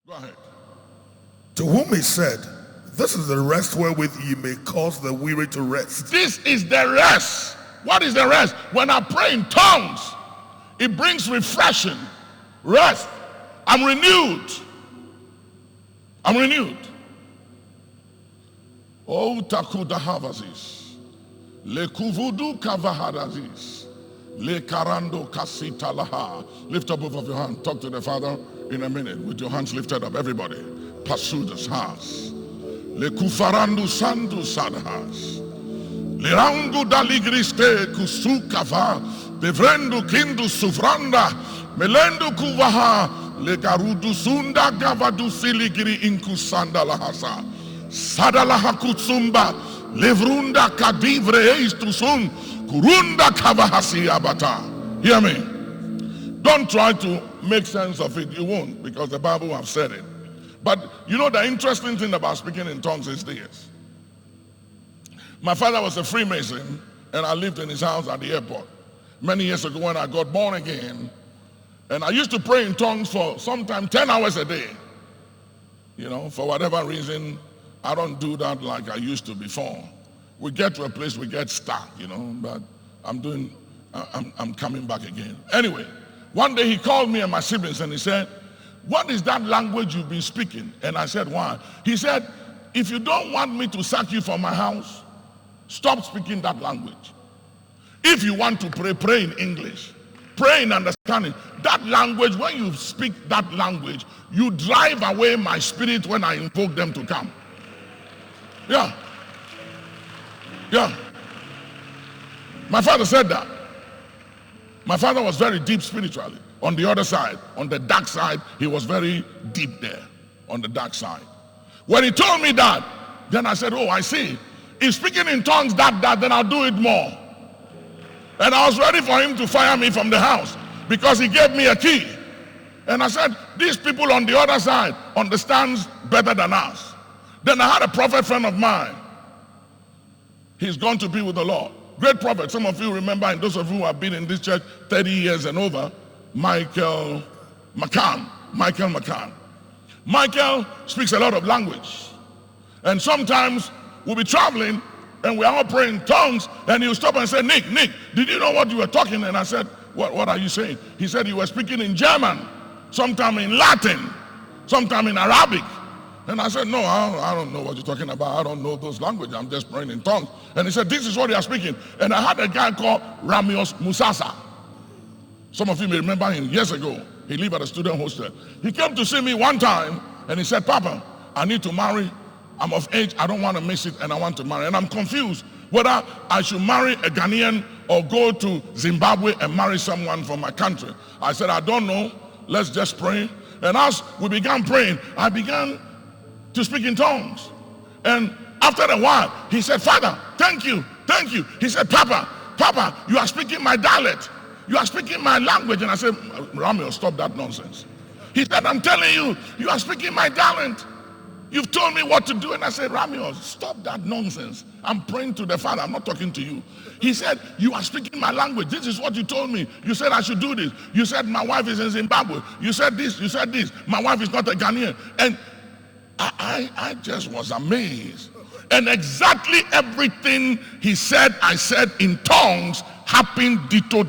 Go ahead. To whom he said, this is the rest wherewith ye may cause the weary to rest. This is the rest. What is the rest? When I pray in tongues, it brings refreshing, rest. I'm renewed. I'm renewed. Oh, takuda havazis. Le kuvudu kavahadazis. Le karando kasita laha. Lift up both of your hands. Talk to the Father in a minute with your hands lifted up. Everybody, pursue this house. Le kufarandu sandu sadhas. Le rangu daligriste kusukava. Bevrendu kindu sufranda. Melendu kuvaha. Le garudu sunda gavadu siligiri inkusanda lahasa. Sadalaha kutsumba. Levrunda kadivre eistusun. Kurunda kavahasi abata. Hear me. Don't try to make sense of it. You won't, because the Bible has said it. But you know the interesting thing about speaking in tongues is this. My father was a Freemason, and I lived in his house at the airport many years ago when I got born again. And I used to pray in tongues for sometimes 10 hours a day. You know, for whatever reason, I don't do that like I used to before. We get to a place we get stuck, you know, but I'm coming back again. Anyway, one day he called me and my siblings and he said, what is that language you've been speaking? And I said, why? He said, if you don't want me to sack you from my house, stop speaking that language. If you want to pray, pray in English. Pray in understanding. That language, when you speak that language, you drive away my spirit when I invoke them to come. Yeah. Yeah. My father said that. My father was very deep spiritually. On the other side, on the dark side, he was very deep there, on the dark side. When he told me that, then I said, oh, I see. If speaking in tongues then I'll do it more. And I was ready for him to fire me from the house because he gave me a key. And I said, these people on the other side understands better than us. Then I had a prophet friend of mine. He's gone to be with the Lord. Great prophet. Some of you remember, and those of you who have been in this church 30 years and over, Michael McCann. Michael speaks a lot of language. And sometimes we'll be traveling and we're all praying in tongues, and he'll stop and say, Nick, did you know what you were talking? And I said, what are you saying? He said, you were speaking in German, sometime in Latin, sometime in Arabic. And I said, no, I don't know what you're talking about. I don't know those languages. I'm just praying in tongues. And he said, this is what you are speaking. And I had a guy called Ramios Musasa. Some of you may remember him years ago. He lived at a student hostel. He came to see me one time and he said, Papa, I need to marry. I'm of age. I don't want to miss it and I want to marry. And I'm confused whether I should marry a Ghanaian or go to Zimbabwe and marry someone from my country. I said, I don't know. Let's just pray. And as we began praying, I began to speak in tongues. And after a while, he said, Father, thank you. He said, Papa, you are speaking my dialect. You are speaking my language. And I said, Ramiro, stop that nonsense. He said, I'm telling you, you are speaking my dialect. You've told me what to do. And I said, Ramiro, stop that nonsense. I'm praying to the Father. I'm not talking to you. He said, you are speaking my language. This is what you told me. You said I should do this. You said my wife is in Zimbabwe. You said this. My wife is not a Ghanaian. And I just was amazed. And exactly everything he said, I said in tongues, happened ditto.